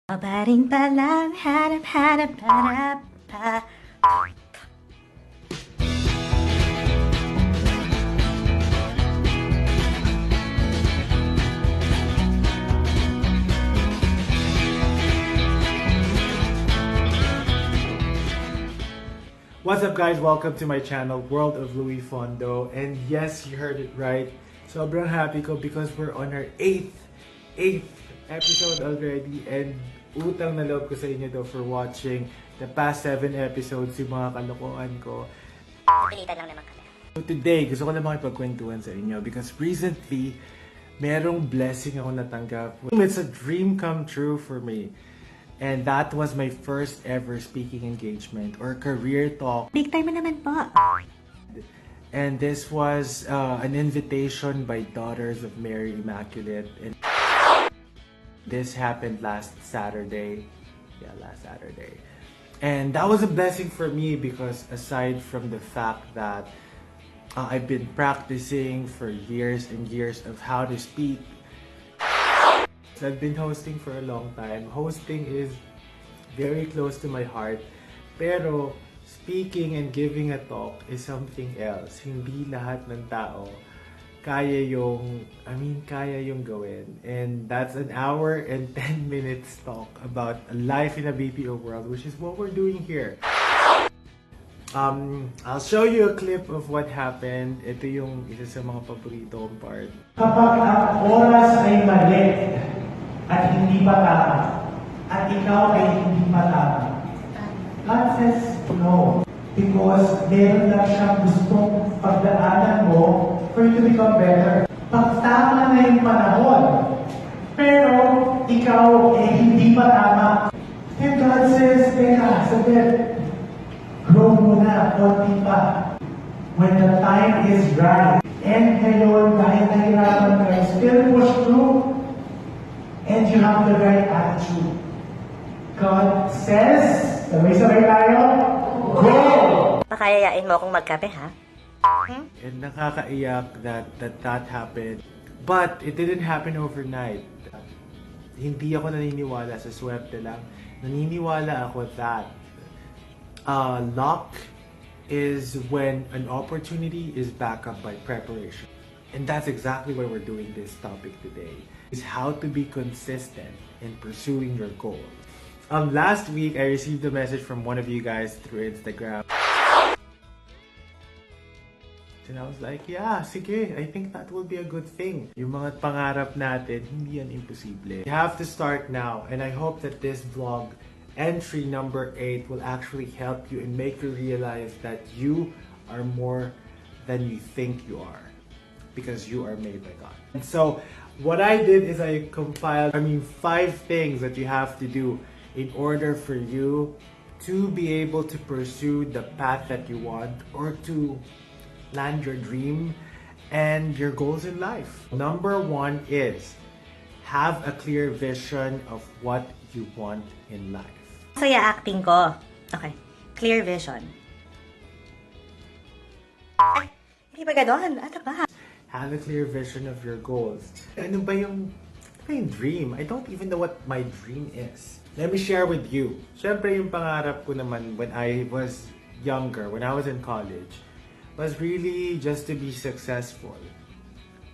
Pabaring pa lang, hanap pa. What's up guys? Welcome to my channel, World of Louie Faundo. And yes, you heard it right. Sobrang happy ko because we're on our 8th episode already. And utang na loob ko sa inyo daw for watching the past 7 episodes, yung mga kalokohan ko. Pilitan lang naman kami. So today, gusto ko lang makipagkwentuhan sa inyo because recently, merong blessing ako natanggap. It's a dream come true for me. And that was my first ever speaking engagement or career talk. Big time mo naman po. And this was an invitation by Daughters of Mary Immaculate. And this happened last Saturday. Yeah, last Saturday. And that was a blessing for me because aside from the fact that I've been practicing for years and years of how to speak, I've been hosting for a long time. Hosting is very close to my heart. Pero speaking and giving a talk is something else. Hindi lahat ng tao kaya yung gawin. And that's an hour and 10 minutes talk about life in a BPO world, which is what we're doing here. I'll show you a clip of what happened. Ito yung isa sa mga paborito kong part. Kapag ang oras ay mali at hindi pa tama, at ikaw ay hindi pa tama, God says no. Because meron lang siyang gustong pagdaanan mo for you to become better. Pag tama na yung panahon, pero ikaw ay hindi pa tama, then God says, teka, sabit, grow muna, konti pa. When the time is right, and ngayon, dahil nahirapan kayo, still push through, and you have the right attitude. God says, sabay-sabay tayo, go! Pakayayain mo akong magkape, ha? And nakakaiyak that happened. But it didn't happen overnight. Hindi ako naniniwala sa swerte lang. Naniniwala ako that luck is when an opportunity is backed up by preparation. And that's exactly why we're doing this topic today. Is how to be consistent in pursuing your goal. Last week, I received a message from one of you guys through Instagram. And I was like, yeah, sige, I think that will be a good thing. Yung mga pangarap natin, hindi yan imposible. You have to start now, and I hope that this vlog, entry number 8, will actually help you and make you realize that you are more than you think you are. Because you are made by God. And so, what I did is I compiled, 5 things that you have to do in order for you to be able to pursue the path that you want or to land your dream and your goals in life. Number 1 is have a clear vision of what you want in life. Saya acting ko. Okay. Clear vision. Ay, hindi ba ganon? Ano ba? Have a clear vision of your goals. Ano ba yung dream? I don't even know what my dream is. Let me share with you. Siyempre yung pangarap ko naman when I was younger, when I was in college, was really just to be successful.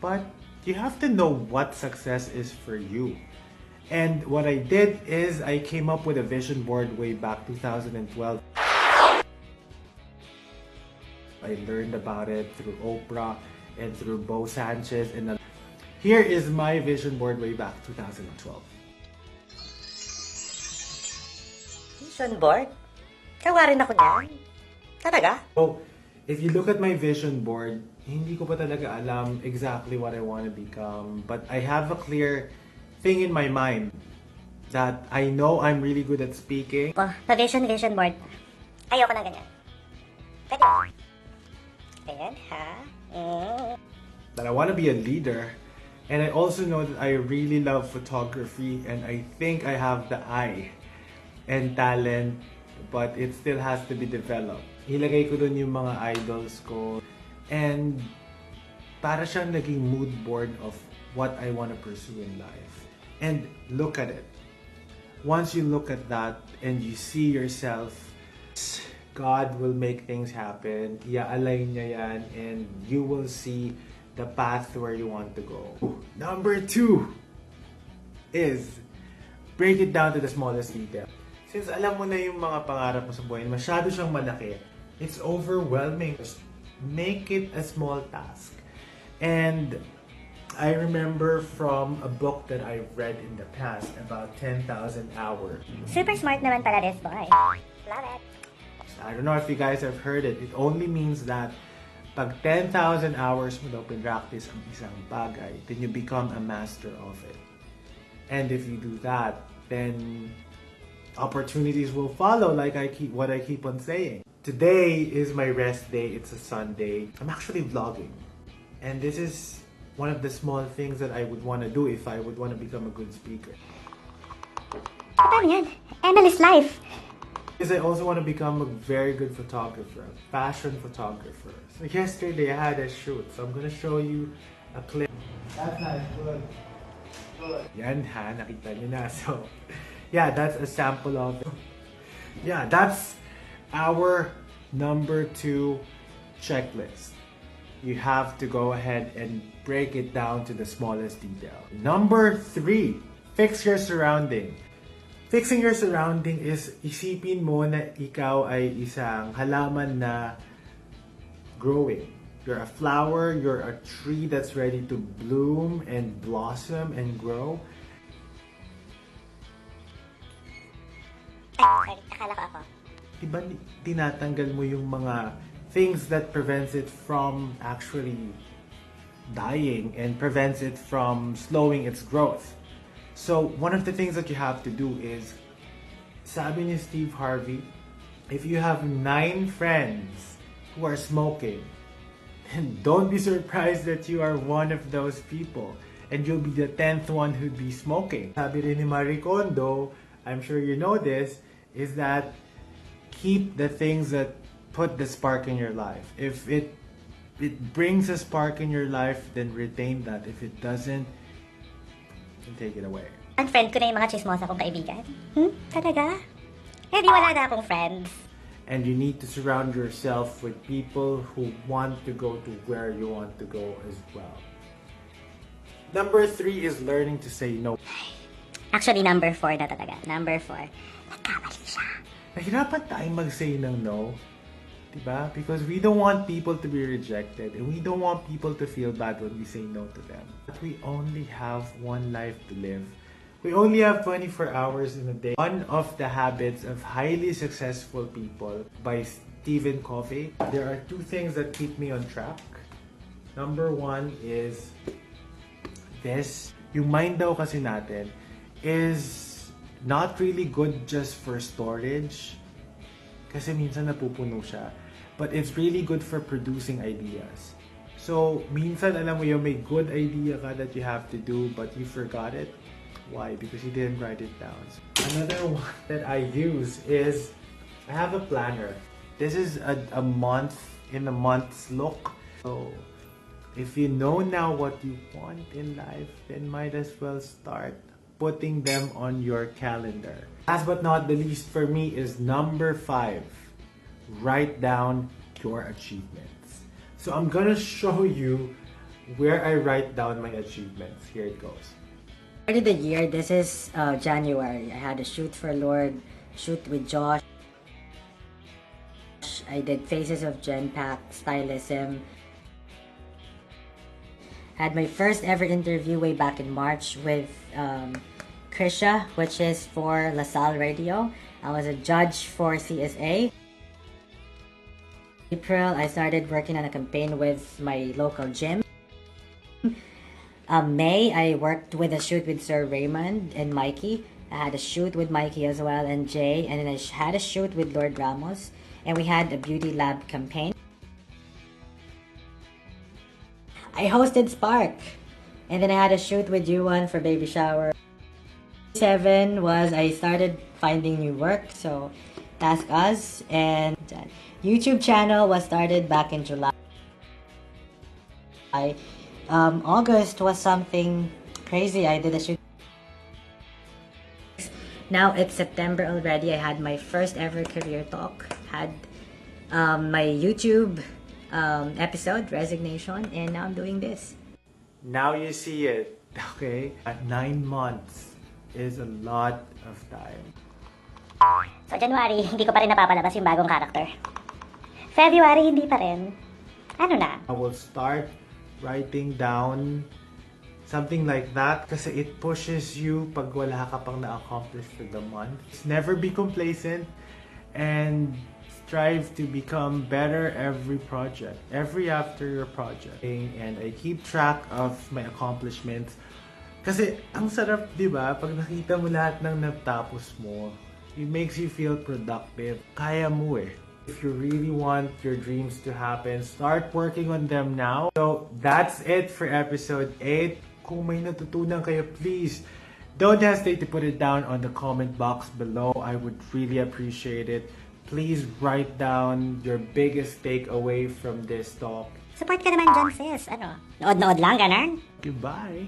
But you have to know what success is for you. And what I did is I came up with a vision board way back 2012. I learned about it through Oprah and through Bo Sanchez. And here is my vision board way back 2012. Vision board? Kawarin ako niyan. Talaga? So, if you look at my vision board, hindi ko pa talaga alam exactly what I want to become. But I have a clear thing in my mind that I know I'm really good at speaking. Sa vision board, ayoko na ganyan. Pwede mo. Ayan, ha? That I want to be a leader. And I also know that I really love photography and I think I have the eye and talent, but it still has to be developed. Ilagay ko dun yung mga idols ko and para siyang naging mood board of what I want to pursue in life. And look at it. once you look at that and you see yourself, God will make things happen. I-align niya yan and you will see the path where you want to go. Number 2 is break it down to the smallest detail. Since alam mo na yung mga pangarap mo sa buhay, masyado siyang malaki, it's overwhelming. Just make it a small task. And I remember from a book that I read in the past about 10,000 hours. Super smart naman pala this boy. Love it. I don't know if you guys have heard it. It only means that pag 10,000 hours mo daw pinractice ang isang bagay, then you become a master of it. And if you do that, then opportunities will follow, like what I keep on saying. Today is my rest day. It's a Sunday. I'm actually vlogging. And this is one of the small things that I would want to do if I would want to become a good speaker. Paano yan? Endless life. Because I also want to become a very good photographer, a fashion photographer. So yesterday I had a shoot, so I'm gonna show you a clip. That's nice, good. Good. Yan ha, nakita niyo na. So, yeah, that's a sample of it. Yeah, that's our number 2 checklist. You have to go ahead and break it down to the smallest detail. Number 3, fix your surrounding. Fixing your surrounding is isipin mo na ikaw ay isang halaman na growing. You're a flower, you're a tree that's ready to bloom and blossom and grow. Ay, sorry, akala ko ako. Diba tinatanggal mo yung mga things that prevents it from actually dying and prevents it from slowing its growth. So one of the things that you have to do is, sabi ni Steve Harvey, if you have 9 friends who are smoking, and don't be surprised that you are one of those people and you'll be the 10th one who'd be smoking. Sabi rin ni Marie Kondo, I'm sure you know this, is that keep the things that put the spark in your life. If it brings a spark in your life, then retain that. If it doesn't, then take it away. Unfriend ko na yung mga chismosa kong kaibigan. Talaga? Eh, di wala na akong friends. And you need to surround yourself with people who want to go to where you want to go as well. Number 3 is learning to say no. Actually, number 4 na talaga. Number 4. Nagkamali siya. Nahirapan tayong mag-say ng no. Diba? Because we don't want people to be rejected and we don't want people to feel bad when we say no to them. But we only have one life to live. We only have 24 hours in a day. One of the habits of highly successful people by Stephen Covey. There are 2 things that keep me on track. Number 1 is this. Yung mind daw kasi natin is not really good just for storage. Kasi minsan napupuno siya. But it's really good for producing ideas. So, minsan alam mo yung may good idea ka that you have to do but you forgot it. Why? Because you didn't write it down. Another one that I use is, I have a planner. This is a month in a month's look. So, if you know now what you want in life, then might as well start putting them on your calendar. Last but not the least for me is number 5. Write down your achievements. So I'm gonna show you where I write down my achievements. Here it goes. Started the year, this is January. I had a shoot for Lord, shoot with Josh. I did Faces of Genpack, Stylism. Had my first ever interview way back in March with Krisha, which is for LaSalle Radio. I was a judge for CSA. April, I started working on a campaign with my local gym. May, I worked with a shoot with Sir Raymond and Mikey. I had a shoot with Mikey as well and Jay. And then I had a shoot with Lord Ramos. And we had a beauty lab campaign. I hosted Spark. And then I had a shoot with Yuan for baby shower. 7 was I started finding new work. So Task Us. And YouTube channel was started back in July. August was something crazy. I did a shoot Now it's September already. I had my first ever career talk. Had my YouTube episode, Resignation, and now I'm doing this. Now you see it, okay? At 9 months is a lot of time. So, January, hindi ko pa rin napapalabas yung bagong character. February, hindi pa rin. Ano na? I will start writing down something like that kasi it pushes you pag wala ka pang na-accomplish for the month. Never be complacent and strive to become better every project, every after your project. And I keep track of my accomplishments kasi ang sarap, di ba? Pag nakita mo lahat ng natapos mo, it makes you feel productive. Kaya mo eh. If you really want your dreams to happen, start working on them now. So, that's it for episode 8. Kung may natutunan kayo, please don't hesitate to put it down on the comment box below. I would really appreciate it. Please write down your biggest takeaway from this talk. Support ka naman dyan, sis. Ano? Nood-nood lang, ganun? Goodbye!